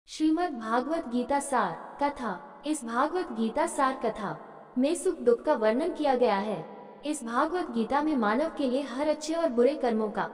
श्रीमद् भागवत गीता सार कथा। इस भागवत गीता सार कथा में सुख दुख का वर्णन किया गया है। इस भागवत गीता में मानव के लिए हर अच्छे और बुरे कर्मों का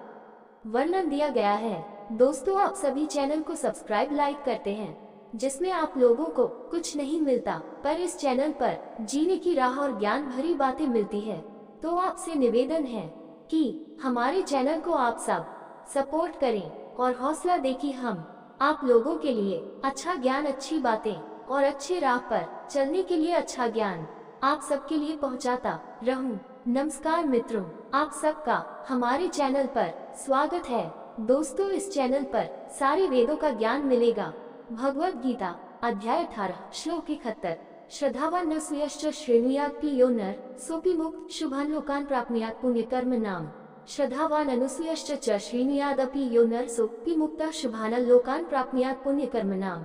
वर्णन दिया गया है। दोस्तों, आप सभी चैनल को सब्सक्राइब लाइक करते हैं, जिसमें आप लोगों को कुछ नहीं मिलता, पर इस चैनल पर जीने की राह और ज्ञान भरी बातें मिलती है। तो आपसे निवेदन है कि हमारे चैनल को आप सब सपोर्ट करें और हौसला दें कि हम आप लोगों के लिए अच्छा ज्ञान, अच्छी बातें और अच्छे राह पर चलने के लिए अच्छा ज्ञान आप सबके लिए पहुंचाता रहूं। नमस्कार मित्रों, आप सबका हमारे चैनल पर स्वागत है। दोस्तों, इस चैनल पर सारे वेदों का ज्ञान मिलेगा। भगवत गीता अध्याय 18 श्लोक 71। श्रद्धावान नसूयश्च श्रेणुयात् यो नर सोऽपि मुक्त शुभान् लोकान् प्राप्नुयात् पुण्यकर्म नाम। श्रद्धावान अनुसूयश्च च श्रेणुयादपि यो नर सोऽपि मुक्तः शुभान् लोकान् प्राप्नुयात् पुण्यकर्म नाम।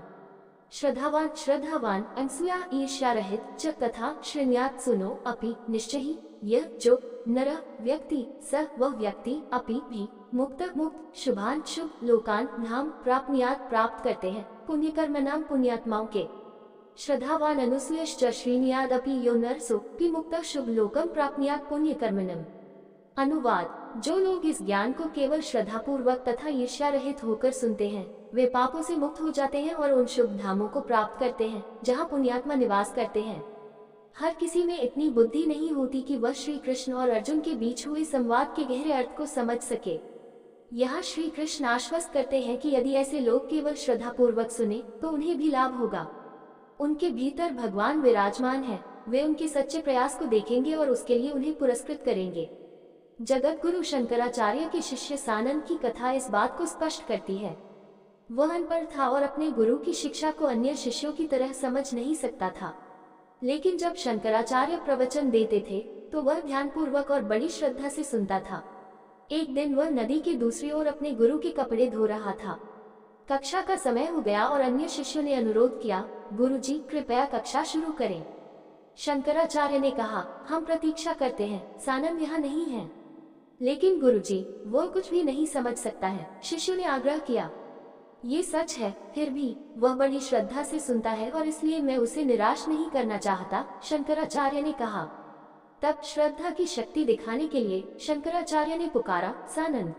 श्रद्धावान अनसूया ईर्ष्या रहित च कथा श्रेणुयात् सुनो अपि निश्चयी। यह जो नर व्यक्ति स वह व्यक्ति अपि भी मुक्त शुभान शुभ लोकान नाम प्राप्नुयात् प्राप्त करते हैं पुण्यकर्म नाम पुण्यात्माओं के। श्रद्धावान अनुसूयश्च श्रेणुयादपि यो नर सोऽपि मुक्तः शुभ लोकम प्राप्नुयात् पुण्यकर्मणम्। अनुवाद: जो लोग इस ज्ञान को केवल श्रद्धा पूर्वक तथा ईर्ष्या रहित होकर सुनते हैं, वे पापों से मुक्त हो जाते हैं और उन शुभ धामों को प्राप्त करते हैं जहां पुण्यात्मा निवास करते हैं। हर किसी में इतनी बुद्धि नहीं होती कि वह श्री कृष्ण और अर्जुन के बीच हुए संवाद के गहरे अर्थ को समझ सके। यहाँ श्री कृष्ण आश्वस्त करते हैं कि यदि ऐसे लोग केवल श्रद्धा पूर्वक सुने तो उन्हें भी लाभ होगा। उनके भीतर भगवान विराजमान है, वे उनके सच्चे प्रयास को देखेंगे और उसके लिए उन्हें पुरस्कृत करेंगे। जगत गुरु शंकराचार्य के शिष्य सानंद की कथा इस बात को स्पष्ट करती है। वह अनपढ़ था और अपने गुरु की शिक्षा को अन्य शिष्यों की तरह समझ नहीं सकता था, लेकिन जब शंकराचार्य प्रवचन देते थे तो वह ध्यानपूर्वक और बड़ी श्रद्धा से सुनता था। एक दिन वह नदी के दूसरी ओर अपने गुरु के कपड़े धो रहा था। कक्षा का समय हो गया और अन्य शिष्यों ने अनुरोध किया, गुरुजी कृपया कक्षा शुरू करें। शंकराचार्य ने कहा, हम प्रतीक्षा करते हैं, सानंद यहाँ नहीं है। लेकिन गुरुजी, वो कुछ भी नहीं समझ सकता है। शिष्यों ने आग्रह किया, ये सच है, फिर भी वह बड़ी श्रद्धा से सुनता है और इसलिए मैं उसे निराश नहीं करना चाहता, शंकराचार्य ने कहा। तब श्रद्धा की शक्ति दिखाने के लिए शंकराचार्य ने पुकारा, सानंद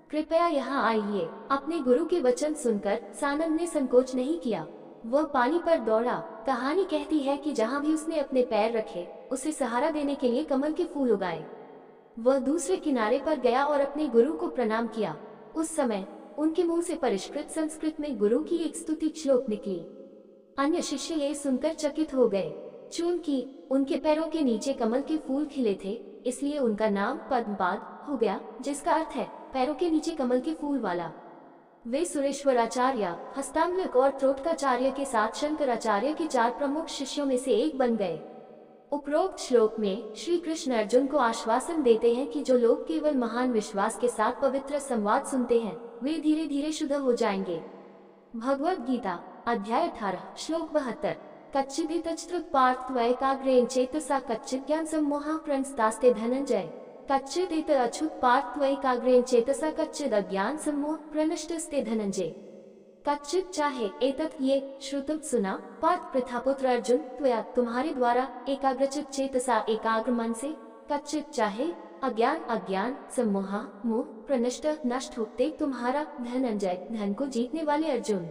कृपया यहाँ आइए। अपने गुरु के वचन सुनकर सानंद ने संकोच नहीं किया, वह पानी पर दौड़ा। कहानी कहती है कि जहाँ भी उसने अपने पैर रखे, उसे सहारा देने के लिए कमल के फूल उगाए। वह दूसरे किनारे पर गया और अपने गुरु को प्रणाम किया। उस समय उनके मुंह से परिष्कृत संस्कृत में गुरु की एक स्तुति श्लोक निकली। अन्य शिष्य ये सुनकर चकित हो गए। चूंकि उनके पैरों के नीचे कमल के फूल खिले थे, इसलिए उनका नाम पद्मपाद हो गया, जिसका अर्थ है पैरों के नीचे कमल के फूल वाला। वे सुरेश्वराचार्य, हस्तामलक और त्रोटकाचार्य के साथ शंकराचार्य के 4 प्रमुख शिष्यों में से एक बन गए। उपरोक्त श्लोक में श्री कृष्ण अर्जुन को आश्वासन देते हैं कि जो लोग केवल महान विश्वास के साथ पवित्र संवाद सुनते हैं, वे धीरे धीरे शुद्ध हो जाएंगे। भगवत गीता अध्याय 18 श्लोक 72। कच्चिदितच्युत पार्थ त्वैकाग्रेण चेतसा कच्चित् ज्ञान सम्मोहः प्रणस्तास्ते धनंजय। कच्चिदित अच्युत पार्थ त्वैकाग्रेण चेतसा कच्चिद् अज्ञान सम्मोह प्रणष्टस्ते धनंजय। कच्चित चाहे एतत् ये श्रुतम सुना पार्थ प्रथापुत्र अर्जुन त्वया तुम्हारे द्वारा एकाग्रचित चेतसा एकाग्र मन से। कच्चित चाहे अज्ञान सम्मोह मोह प्रनष्ट नष्ट होते तुम्हारा धनंजय धन को जीतने वाले अर्जुन।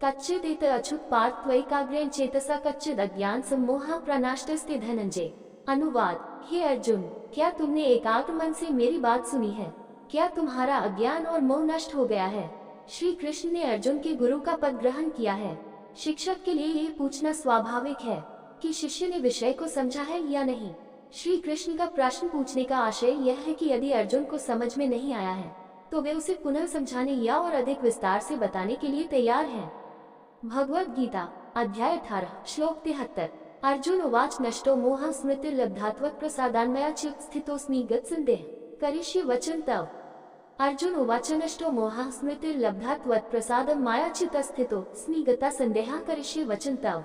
कच्चित एत अच्युत पार्थ त्वैकाग्रेण चेतसा कच्चिद अज्ञान सम्मोह प्रनष्टस्ते धनंजय। अनुवाद: हे अर्जुन, क्या तुमने एकाग्र मन से मेरी बात सुनी है? क्या तुम्हारा अज्ञान और मोह नष्ट हो गया है? श्री कृष्ण ने अर्जुन के गुरु का पद ग्रहण किया है। शिक्षक के लिए यह पूछना स्वाभाविक है कि शिष्य ने विषय को समझा है या नहीं। श्री कृष्ण का प्रश्न पूछने का आशय यह है कि यदि अर्जुन को समझ में नहीं आया है तो वे उसे पुनः समझाने या और अधिक विस्तार से बताने के लिए तैयार हैं। भगवत गीता अध्याय 18 श्लोक 73। अर्जुन उवाच नष्टो मोह स्मृतिर्लब्धात्वत् प्रसादान्मयाच्युत स्थितोऽस्मि गतसन्देह करिष्ये वचनं तव। अर्जुन उवाच नष्टो मोहः स्मृतिर्लब्धात् त्वत्प्रसादं मायाच्युत स्थितोऽस्मि गतसन्देहः करिष्ये वचनं तव।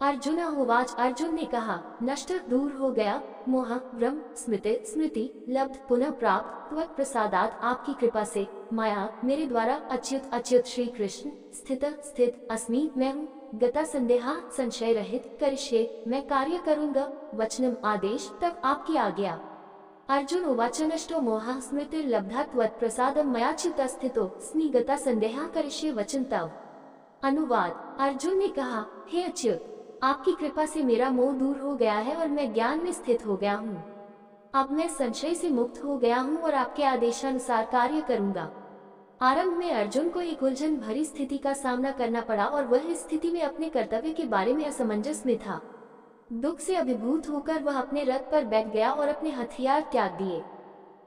अर्जुन उवाच। अर्जुन ने कहा, नष्ट दूर हो गया मोह भ्रम स्मृति लब्ध पुनः प्राप्त त्वत्प्रसादात्, आपकी कृपा से माया मेरे द्वारा अच्युत श्री कृष्ण स्थित अस्मि, मैं हूँ। गता संदेहा संशय रहित करिष्ये, मैं कार्य करूँगा। वचनम आदेश, तब आपकी आज्ञा। अर्जुन उवाच। नष्टो मोहः स्मृतिर्लब्धा त्वत्प्रसादं मयाच्युत स्थितो स्मि, गता संदेहा करिष्ये वचन तव। अनुवाद। अर्जुन ने कहा, हे अच्युत, आपकी कृपा से मेरा मोह दूर हो गया है और मैं ज्ञान में स्थित हो गया हूँ। अब मैं संशय से मुक्त हो गया हूँ और आपके आदेशानुसार कार्य करूँगा। आरंभ में अर्जुन को एक उलझन भरी स्थिति का सामना करना पड़ा और वह इस स्थिति में अपने कर्तव्य के बारे में असमंजस में था। दुख से अभिभूत होकर वह अपने रथ पर बैठ गया और अपने हथियार त्याग दिए।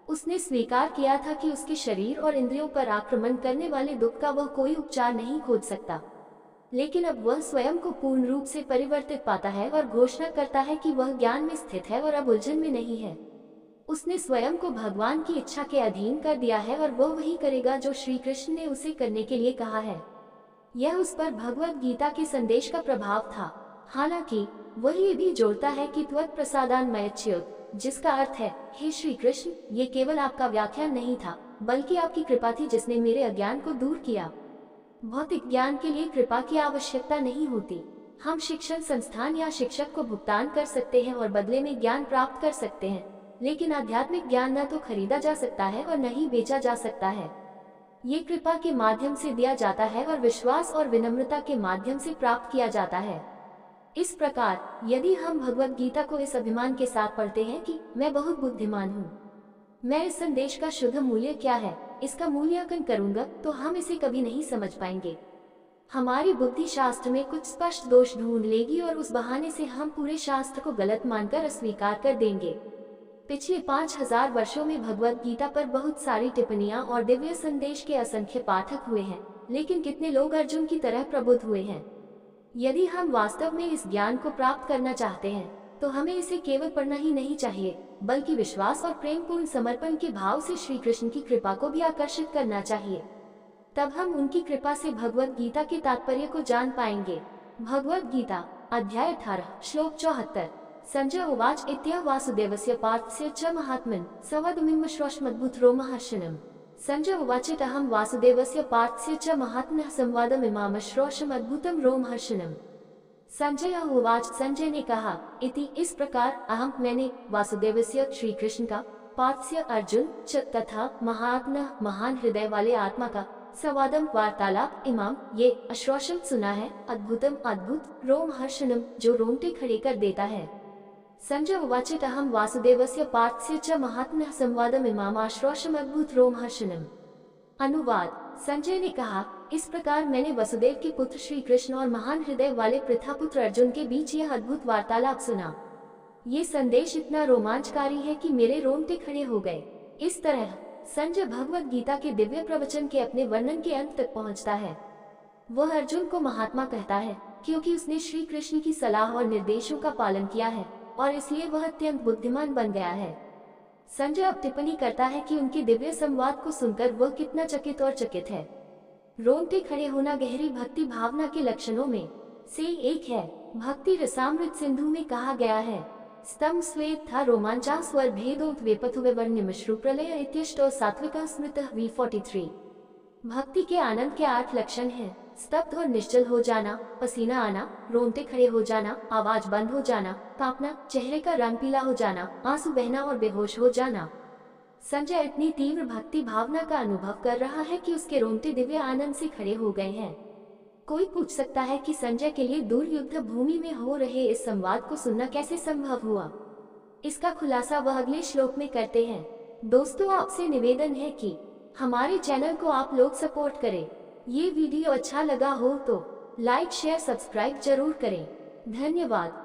उसने स्वीकार किया था कि उसके शरीर और इंद्रियों पर आक्रमण करने वाले दुख का वह कोई उपचार नहीं खोज सकता, लेकिन अब वह स्वयं को पूर्ण रूप से परिवर्तित पाता है और घोषणा करता है कि वह ज्ञान में स्थित है और अब उलझन में नहीं है। उसने स्वयं को भगवान की इच्छा के अधीन कर दिया है और वह वही करेगा जो श्री कृष्ण ने उसे करने के लिए कहा है। यह उस पर भगवत गीता के संदेश का प्रभाव था। हालांकि वह ये भी जोड़ता है कि त्वत्प्रसादान् मयच्युत, जिसका अर्थ है, हे श्री कृष्ण, ये केवल आपका व्याख्यान नहीं था, बल्कि आपकी कृपा थी जिसने मेरे अज्ञान को दूर किया। भौतिक ज्ञान के लिए कृपा की आवश्यकता नहीं होती। हम शिक्षण संस्थान या शिक्षक को भुगतान कर सकते हैं और बदले में ज्ञान प्राप्त कर सकते हैं, लेकिन आध्यात्मिक ज्ञान न तो खरीदा जा सकता है और न ही बेचा जा सकता है। ये कृपा के माध्यम से दिया जाता है और विश्वास और विनम्रता के माध्यम से प्राप्त किया जाता है। इस प्रकार यदि हम भगवत गीता को इस अभिमान के साथ पढ़ते हैं कि मैं बहुत बुद्धिमान हूँ, मैं इस संदेश का शुद्ध मूल्य क्या है, इसका मूल्यांकन करूंगा, तो हम इसे कभी नहीं समझ पाएंगे। हमारी बुद्धि शास्त्र में कुछ स्पष्ट दोष ढूंढ लेगी और उस बहाने से हम पूरे शास्त्र को गलत मानकर अस्वीकार कर देंगे। पिछले 5000 वर्षों में भगवत गीता पर बहुत सारी टिप्पणियां और दिव्य संदेश के असंख्य पाठक हुए हैं, लेकिन कितने लोग अर्जुन की तरह प्रबुद्ध हुए हैं? यदि हम वास्तव में इस ज्ञान को प्राप्त करना चाहते हैं, तो हमें इसे केवल पढ़ना ही नहीं चाहिए, बल्कि विश्वास और प्रेमपूर्ण समर्पण के भाव से श्री कृष्ण की कृपा को भी आकर्षित करना चाहिए। तब हम उनकी कृपा से भगवत गीता के तात्पर्य को जान पाएंगे। भगवत गीता अध्याय 18 श्लोक 74। संजय उवाच। इत्यः वासुदेवस्य पार्थस्य च महात्मन् संवादमिमं श्रोष्मद्भुतो महर्षिणम्। संजय उवाच। अहं वासुदेवस्य पार्थस्य च महात्मनः संवादमिमं श्रोष्मद्भुतं रोमहर्षिणम्। संजय उवाच। संजय ने कहा, इति इस प्रकार, अहम मैंने, वासुदेवस्य श्री कृष्ण का, पार्थस्य अर्जुन च तथा महात्मनः महान हृदय वाले आत्मा का, संवादम वार्तालाप इमाम ये अश्रोषम सुना है, अद्भुतम अद्भुत, रोमहर्षणम जो रोंगटे खड़े कर देता है। संजय उवाच। अहम वासुदेवस्य पार्थस्य च महात्मनः संवादम इमाम आश्रोषम अद्भुत रोमहर्षणम। अनुवाद। संजय ने कहा, इस प्रकार मैंने वसुदेव के पुत्र श्री कृष्ण और महान हृदय वाले पृथापुत्र अर्जुन के बीच यह अद्भुत वार्तालाप सुना। ये संदेश इतना रोमांचकारी है कि मेरे रोंगटे खड़े हो गए। इस तरह संजय भगवत गीता के दिव्य प्रवचन के अपने वर्णन के अंत तक पहुंचता है। वह अर्जुन को महात्मा कहता है क्योंकि उसने श्री कृष्ण की सलाह और निर्देशों का पालन किया है और इसलिए वह अत्यंत बुद्धिमान बन गया है। संजय अब टिप्पणी करता है कि उनके दिव्य संवाद को सुनकर वह कितना चकित और चकित है। रोंगटे खड़े होना गहरी भक्ति भावना के लक्षणों में से एक है। भक्ति रसामृत सिंधु में कहा गया है, स्तम स्वेत था रोमांचा स्वर भेदोत वेपथुवे वर्णिमश्रु प्रलय इत्यष्टो सात्विका स्मृतः V43। भक्ति के आनंद के 8 लक्षण हैं, स्तब्ध और निश्चल हो जाना, पसीना आना, रोंगटे खड़े हो जाना, आवाज बंद हो जाना, कांपना, चेहरे का रंग पीला हो जाना, आंसू बहना और बेहोश हो जाना। संजय इतनी तीव्र भक्ति भावना का अनुभव कर रहा है कि उसके रोंगटे दिव्य आनंद से खड़े हो गए हैं। कोई पूछ सकता है कि संजय के लिए दूर युद्ध भूमि में हो रहे इस संवाद को सुनना कैसे संभव हुआ। इसका खुलासा वह अगले श्लोक में करते हैं। दोस्तों, आपसे निवेदन है कि हमारे चैनल को आप लोग सपोर्ट करें। ये वीडियो अच्छा लगा हो तो लाइक शेयर सब्सक्राइब जरूर करें। धन्यवाद।